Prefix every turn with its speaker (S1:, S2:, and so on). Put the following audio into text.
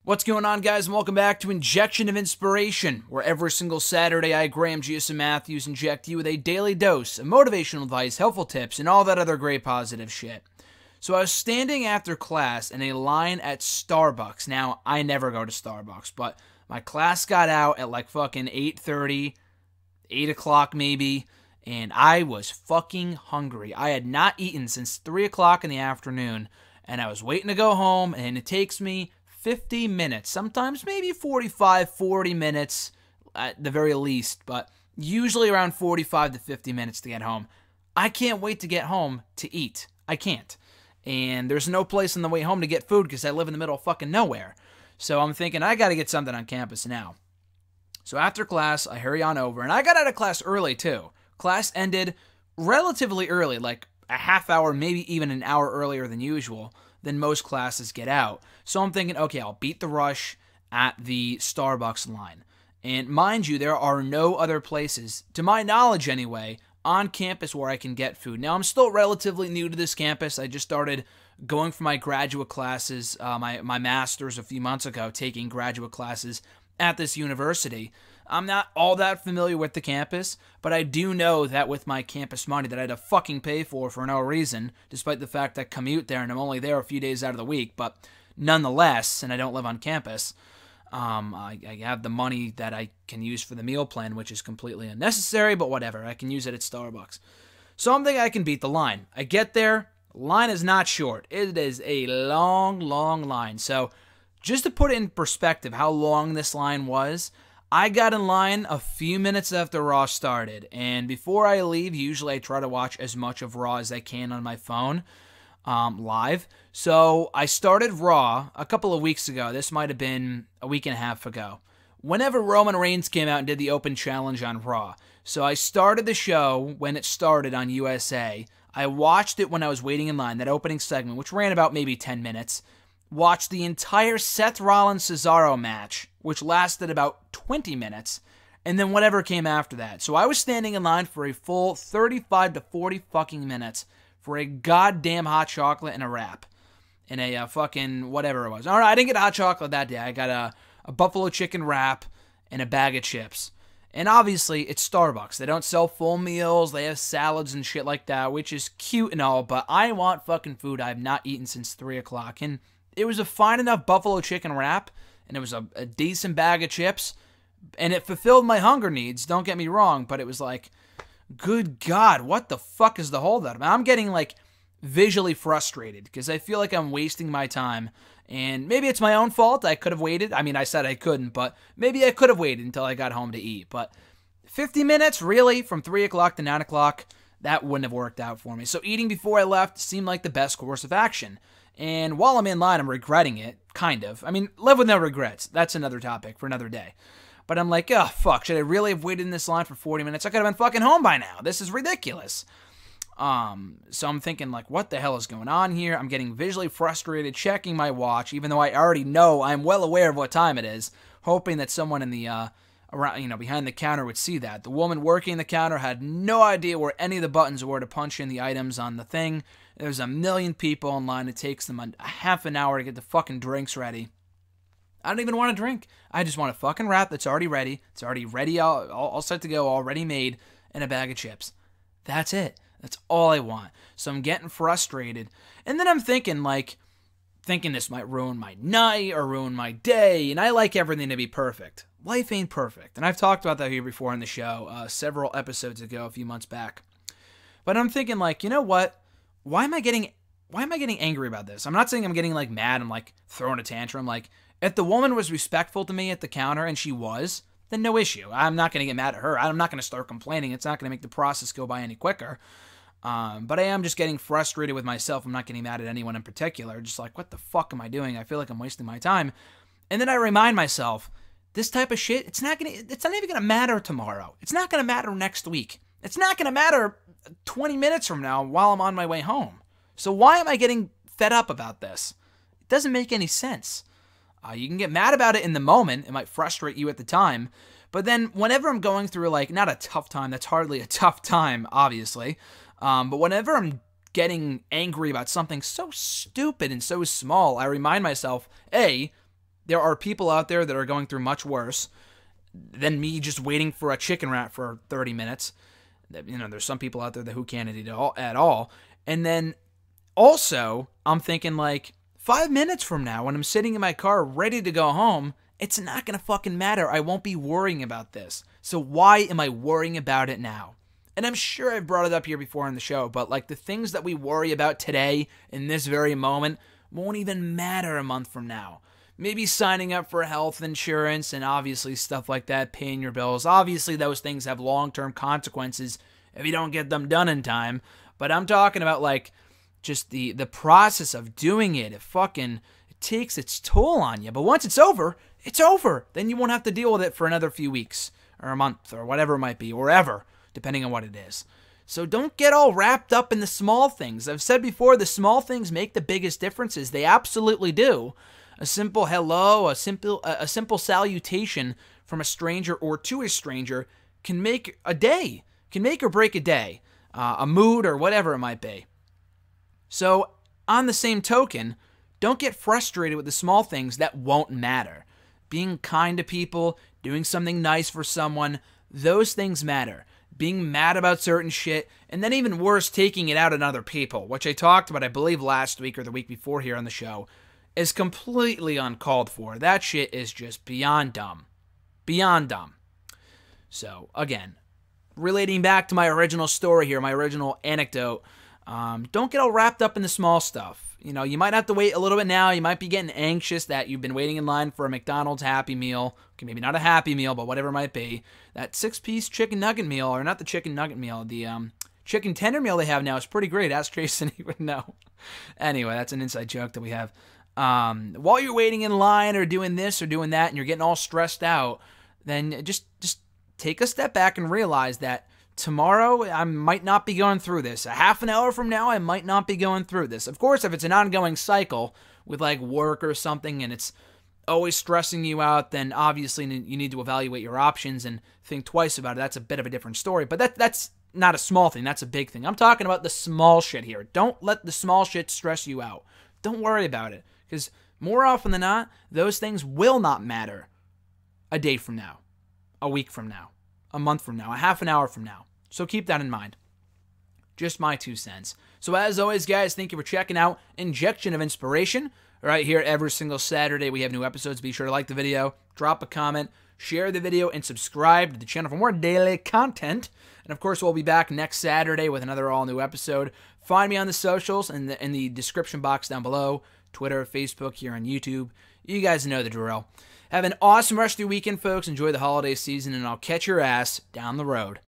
S1: What's going on, guys, and welcome back to Injection of Inspiration, where every single Saturday I, Graham Giuseppe Matthews, inject you with a daily dose of motivational advice, helpful tips, and all that other great positive shit. So I was standing after class in a line at Starbucks. Now, I never go to Starbucks, but my class got out at like fucking 8:30, 8 o'clock maybe, and I was fucking hungry. I had not eaten since 3 o'clock in the afternoon, and I was waiting to go home, and it takes me 50 minutes, sometimes maybe 45, 40 minutes at the very least, but usually around 45 to 50 minutes to get home. I can't wait to get home to eat. I can't. And there's no place on the way home to get food because I live in the middle of fucking nowhere. So I'm thinking I got to get something on campus now. So after class, I hurry on over, and I got out of class early too. Class ended relatively early, like a half hour, maybe even an hour earlier than usual, than most classes get out. So I'm thinking, okay, I'll beat the rush at the Starbucks line. And mind you, there are no other places, to my knowledge anyway, on campus where I can get food. Now, I'm still relatively new to this campus. I just started going for my graduate classes, my master's a few months ago, taking graduate classes at this university. I'm not all that familiar with the campus, but I do know that with my campus money that I had to fucking pay for no reason, despite the fact I commute there and I'm only there a few days out of the week, but nonetheless, and I don't live on campus, I have the money that I can use for the meal plan, which is completely unnecessary, but whatever, I can use it at Starbucks. So I'm thinking I can beat the line. I get there, line is not short. It is a long, long line. So just to put it in perspective how long this line was, I got in line a few minutes after Raw started, and before I leave, usually I try to watch as much of Raw as I can on my phone live. So I started Raw a couple of weeks ago. This might have been a week and a half ago, whenever Roman Reigns came out and did the open challenge on Raw. So I started the show when it started on USA. I watched it when I was waiting in line, that opening segment, which ran about maybe 10 minutes. Watched the entire Seth Rollins-Cesaro match, which lasted about 20 minutes, and then whatever came after that. So I was standing in line for a full 35 to 40 fucking minutes for a goddamn hot chocolate and a wrap. And a fucking whatever it was. Alright, I didn't get hot chocolate that day. I got a buffalo chicken wrap and a bag of chips. And obviously, it's Starbucks. They don't sell full meals. They have salads and shit like that, which is cute and all, but I want fucking food I have not eaten since 3 o'clock. And it was a fine enough buffalo chicken wrap, and it was a decent bag of chips, and it fulfilled my hunger needs, don't get me wrong, but it was like, good God, what the fuck is the holdup? I'm getting, like, visually frustrated, because I feel like I'm wasting my time, and maybe it's my own fault. I could have waited. I mean, I said I couldn't, but maybe I could have waited until I got home to eat, but 50 minutes, really, from 3 o'clock to 9 o'clock, that wouldn't have worked out for me. So eating before I left seemed like the best course of action. And while I'm in line, I'm regretting it, kind of. I mean, live with no regrets. That's another topic for another day. But I'm like, oh, fuck, should I really have waited in this line for 40 minutes? I could have been fucking home by now. This is ridiculous. So I'm thinking, like, what the hell is going on here? I'm getting visually frustrated, checking my watch, even though I already know, I'm well aware of what time it is, hoping that someone in the, around, behind the counter would see that. The woman working the counter had no idea where any of the buttons were to punch in the items on the thing. There's a million people in line. It takes them a half an hour to get the fucking drinks ready. I don't even want to drink. I just want a fucking wrap that's already ready. It's already ready, all set to go, already made, and a bag of chips. That's it. That's all I want. So I'm getting frustrated. And then I'm thinking this might ruin my night or ruin my day, and I like everything to be perfect. Life ain't perfect. And I've talked about that here before on the show, several episodes ago, a few months back. But I'm thinking, like, you know what? Why am I getting angry about this? I'm not saying I'm getting, like, mad. I'm, like, throwing a tantrum. Like, if the woman was respectful to me at the counter, and she was, then no issue. I'm not going to get mad at her. I'm not going to start complaining. It's not going to make the process go by any quicker. But I am just getting frustrated with myself. I'm not getting mad at anyone in particular. Just like, what the fuck am I doing? I feel like I'm wasting my time. And then I remind myself, this type of shit, it's not even going to matter tomorrow. It's not going to matter next week. It's not going to matter 20 minutes from now while I'm on my way home. So why am I getting fed up about this? It doesn't make any sense. You can get mad about it in the moment. It might frustrate you at the time. But then whenever I'm going through, like, not a tough time, that's hardly a tough time, obviously. But whenever I'm getting angry about something so stupid and so small, I remind myself, A, there are people out there that are going through much worse than me just waiting for a chicken wrap for 30 minutes. There's some people out there who can't eat at all. And then also, I'm thinking like 5 minutes from now, when I'm sitting in my car ready to go home, it's not going to fucking matter. I won't be worrying about this. So why am I worrying about it now? And I'm sure I've brought it up here before on the show, but like the things that we worry about today in this very moment won't even matter a month from now. Maybe signing up for health insurance and obviously stuff like that, paying your bills. Obviously, those things have long-term consequences if you don't get them done in time. But I'm talking about like just the process of doing it. It takes its toll on you. But once it's over, it's over. Then you won't have to deal with it for another few weeks or a month or whatever it might be, or ever, depending on what it is. So don't get all wrapped up in the small things. I've said before, the small things make the biggest differences. They absolutely do. A simple hello, a simple salutation from a stranger or to a stranger can make a day, can make or break a day, a mood or whatever it might be. So on the same token, don't get frustrated with the small things that won't matter. Being kind to people, doing something nice for someone, those things matter. Being mad about certain shit, and then even worse, taking it out on other people, which I talked about, I believe, last week or the week before here on the show, is completely uncalled for. That shit is just beyond dumb. Beyond dumb. So, again, relating back to my original story here, my original anecdote, don't get all wrapped up in the small stuff. You might have to wait a little bit now. You might be getting anxious that you've been waiting in line for a McDonald's Happy Meal. Okay, maybe not a Happy Meal, but whatever it might be. That 6-piece chicken nugget meal, or not the chicken nugget meal, the chicken tender meal they have now is pretty great. Ask Jason, he would know. Anyway, that's an inside joke that we have. While you're waiting in line or doing this or doing that and you're getting all stressed out, then just take a step back and realize that tomorrow I might not be going through this. A half an hour from now I might not be going through this. Of course, if it's an ongoing cycle with like work or something and it's always stressing you out, then obviously you need to evaluate your options and think twice about it. That's a bit of a different story, but that's not a small thing. That's a big thing. I'm talking about the small shit here. Don't let the small shit stress you out. Don't worry about it. Because more often than not, those things will not matter a day from now, a week from now, a month from now, a half an hour from now. So keep that in mind. Just my 2 cents. So as always, guys, thank you for checking out Injection of Inspiration. Right here every single Saturday we have new episodes. Be sure to like the video, drop a comment, share the video, and subscribe to the channel for more daily content. And of course, we'll be back next Saturday with another all-new episode. Find me on the socials in the description box down below. Twitter, Facebook, here on YouTube. You guys know the drill. Have an awesome rest of your weekend, folks. Enjoy the holiday season, and I'll catch your ass down the road.